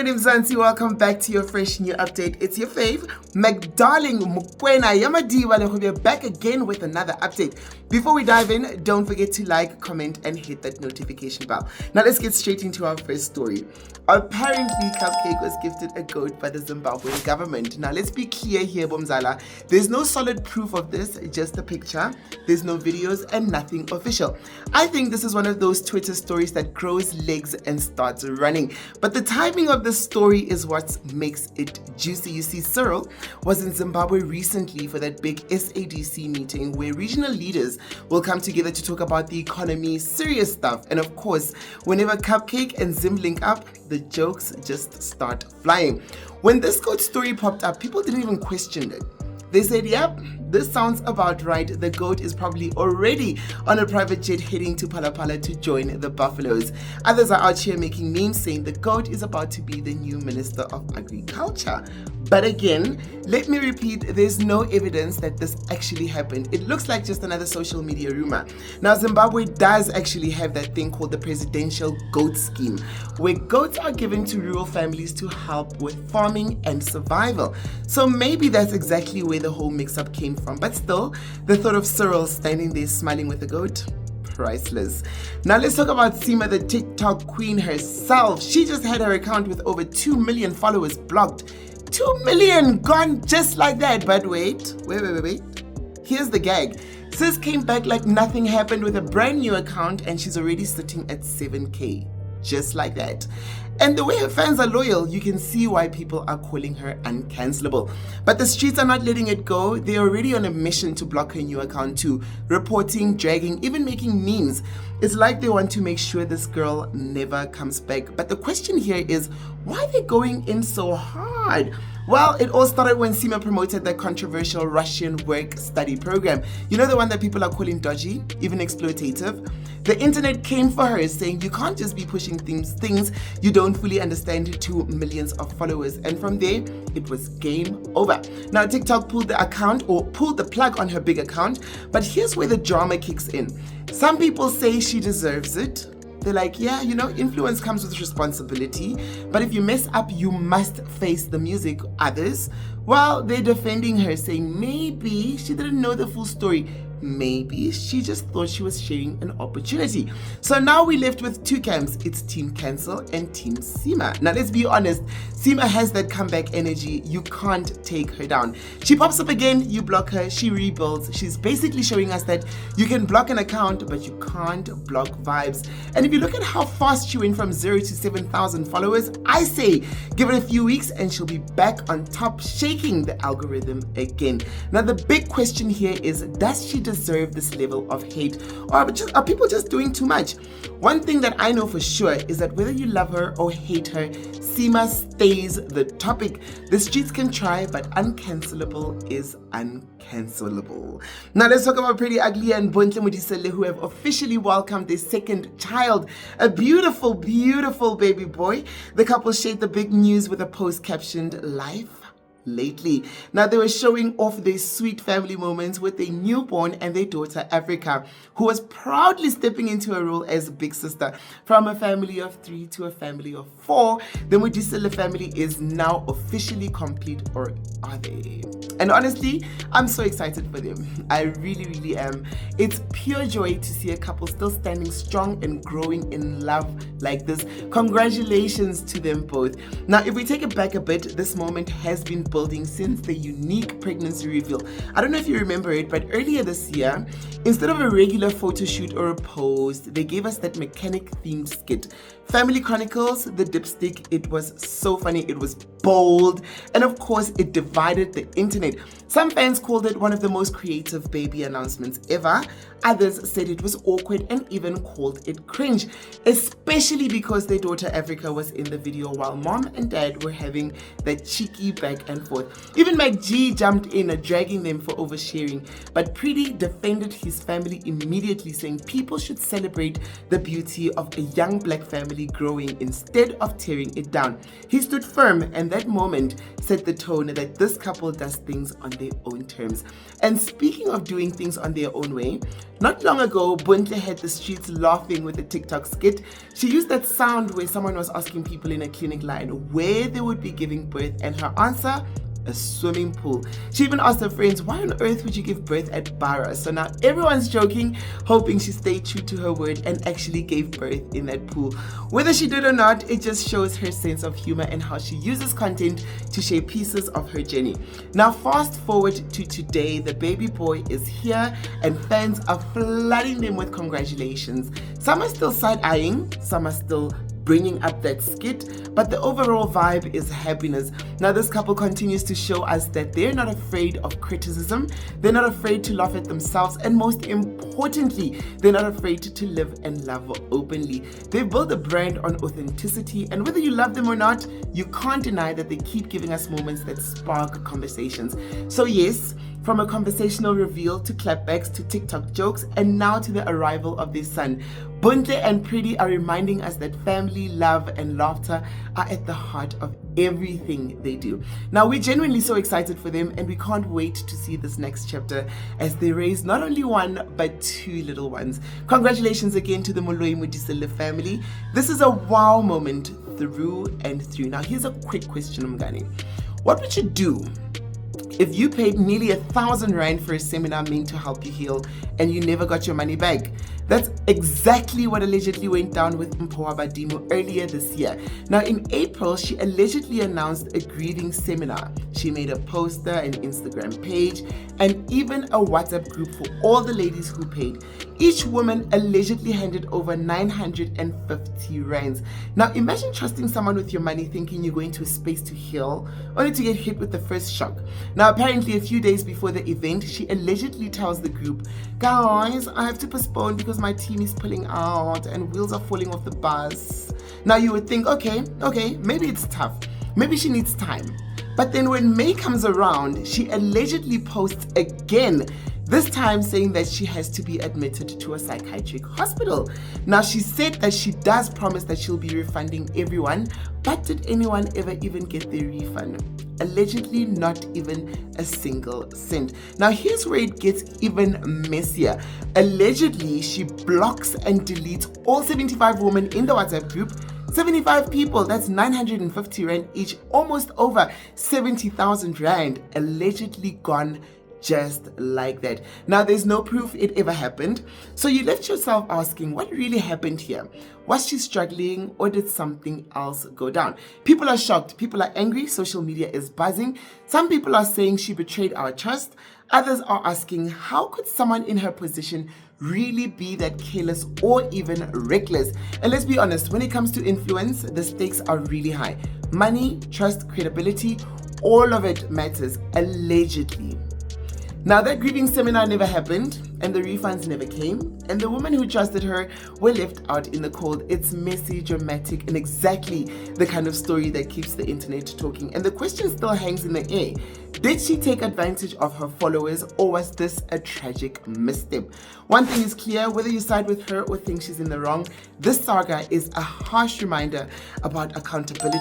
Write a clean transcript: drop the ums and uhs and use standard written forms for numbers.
Mzansi, welcome back to your fresh new update. It's your fave, McDarling Mukwena Yamadiwa. We're back again with another update. Before we dive in, don't forget to like, comment, and hit that notification bell. Now let's get straight into our first story. Apparently, Cupcake was gifted a goat by the Zimbabwean government. Now let's be clear here, Bomzala. There's no solid proof of this, just a picture. There's no videos and nothing official. I think this is one of those Twitter stories that grows legs and starts running. But the timing of the story is what makes it juicy. You see, Cyril was in Zimbabwe recently for that big SADC meeting where regional leaders will come together to talk about the economy, serious stuff. And of course, whenever Cupcake and Zim link up, the jokes just start flying. When this goat story popped up, people didn't even question it. They said, yep, this sounds about right. The goat is probably already on a private jet heading to Palapala to join the buffaloes. Others are out here making memes saying the goat is about to be the new Minister of Agriculture. But again, let me repeat, there's no evidence that this actually happened. It looks like just another social media rumor. Now, Zimbabwe does actually have that thing called the Presidential Goat Scheme, where goats are given to rural families to help with farming and survival. So maybe that's exactly where the whole mix-up came from. But still, the thought of Cyril standing there smiling with a goat, priceless. Now let's talk about Seemah, the TikTok queen herself. She just had her account with over 2 million followers blocked. 2 million gone just like that. But wait. Here's the gag. Sis came back like nothing happened with a brand new account and she's already sitting at 7K. Just like that. And the way her fans are loyal, you can see why people are calling her uncancelable. But the streets are not letting it go. They're already on a mission to block her new account too. Reporting, dragging, even making memes. It's like they want to make sure this girl never comes back. But the question here is, why are they going in so hard? Well, it all started when Seemah promoted the controversial Russian work-study program. You know, the one that people are calling dodgy, even exploitative? The internet came for her saying you can't just be pushing things you don't fully understand to millions of followers. And from there, it was game over. Now, TikTok pulled the plug on her big account, but here's where the drama kicks in. Some people say she deserves it. They're like, yeah, you know, influence comes with responsibility, but if you mess up, you must face the music. Others, well, they're defending her, saying maybe she didn't know the full story. Maybe she just thought she was sharing an opportunity. So now we're left with two camps. It's Team Cancel and Team Seemah. Now let's be honest, Seemah has that comeback energy. You can't take her down. She pops up again, you block her, she rebuilds. She's basically showing us that you can block an account, but you can't block vibes. And if you look at how fast she went from 0 to 7,000 followers, I say give it a few weeks and she'll be back on top, shaking the algorithm again. Now the big question here is, does she deserve this level of hate, or are people just doing too much? One thing that I know for sure is that whether you love her or hate her, Seemah stays the topic. The streets can try, but uncancelable is uncancelable. Now let's talk about Priddy and Bontle Modeseli, who have officially welcomed their second child, a beautiful baby boy. The couple shared the big news with a post captioned "Life lately." Now they were showing off their sweet family moments with their newborn and their daughter Africa, who was proudly stepping into her role as big sister. From a family of 3 to a family of 4, the Modeseli family is now officially complete, or are they? And honestly, I'm so excited for them. I really am. It's pure joy to see a couple still standing strong and growing in love like this. Congratulations to them both. Now, if we take it back a bit, this moment has been building since the unique pregnancy reveal. I don't know if you remember it, but earlier this year, instead of a regular photo shoot or a post, they gave us that mechanic themed skit. Family Chronicles, the dipstick. It was so funny. It was bold. And of course, it divided the internet. Some fans called it one of the most creative baby announcements ever. Others said it was awkward and even called it cringe, especially because their daughter Africa was in the video while mom and dad were having that cheeky back and forth. Even McG jumped in, dragging them for oversharing. But Priddy defended his family immediately, saying people should celebrate the beauty of a young black family family growing instead of tearing it down. He stood firm, and that moment set the tone that this couple does things on their own terms. And speaking of doing things on their own way, not long ago, Bontle had the streets laughing with a TikTok skit. She used that sound where someone was asking people in a clinic line where they would be giving birth, and her answer, a swimming pool. She even asked her friends, why on earth would you give birth at Barra? So now everyone's joking, hoping she stayed true to her word and actually gave birth in that pool. Whether she did or not, it just shows her sense of humor and how she uses content to share pieces of her journey. Now fast forward to today, the baby boy is here and fans are flooding them with congratulations. Some are still side-eyeing, some are still bringing up that skit, but the overall vibe is happiness. Now this couple continues to show us that they're not afraid of criticism, they're not afraid to laugh at themselves, and most importantly, they're not afraid to live and love openly. They've built a brand on authenticity, and whether you love them or not, you can't deny that they keep giving us moments that spark conversations. So yes, from a conversational reveal to clapbacks to TikTok jokes and now to the arrival of their son, Bontle and Priddy are reminding us that family, love and laughter are at the heart of everything they do. Now we're genuinely so excited for them and we can't wait to see this next chapter as they raise not only one but two little ones. Congratulations again to the Modeseli family. This is a wow moment through and through. Now here's a quick question, Mngani. What would you do if you paid nearly 1,000 Rand for a seminar meant to help you heal and you never got your money back? That's exactly what allegedly went down with Mpho Dimo earlier this year. Now in April, she allegedly announced a grieving seminar. She made a poster, an Instagram page, and even a WhatsApp group for all the ladies who paid. Each woman allegedly handed over 950 rands. Now imagine trusting someone with your money thinking you're going to a space to heal, only to get hit with the first shock. Now apparently a few days before the event, she allegedly tells the group, guys, I have to postpone because my team is pulling out and wheels are falling off the bus. Now you would think, okay, maybe it's tough. Maybe she needs time. But then when May comes around, she allegedly posts again, this time saying that she has to be admitted to a psychiatric hospital. Now she said that she does promise that she'll be refunding everyone, but did anyone ever even get their refund? Allegedly not even a single cent. Now here's where it gets even messier. Allegedly she blocks and deletes all 75 women in the WhatsApp group. 75 people, that's 950 Rand each, almost over 70,000 Rand allegedly gone just like that. Now there's no proof it ever happened, so you left yourself asking what really happened here. Was she struggling or did something else go down? People are shocked, people are angry, social media is buzzing. Some people are saying she betrayed our trust. Others are asking, how could someone in her position really be that careless or even reckless? And let's be honest, when it comes to influence, the stakes are really high. Money, trust, credibility, all of it matters, allegedly. Now that grieving seminar never happened and the refunds never came, and the women who trusted her were left out in the cold. It's messy, dramatic, and exactly the kind of story that keeps the internet talking. And the question still hangs in the air. Did she take advantage of her followers, or was this a tragic misstep? One thing is clear, whether you side with her or think she's in the wrong, this saga is a harsh reminder about accountability.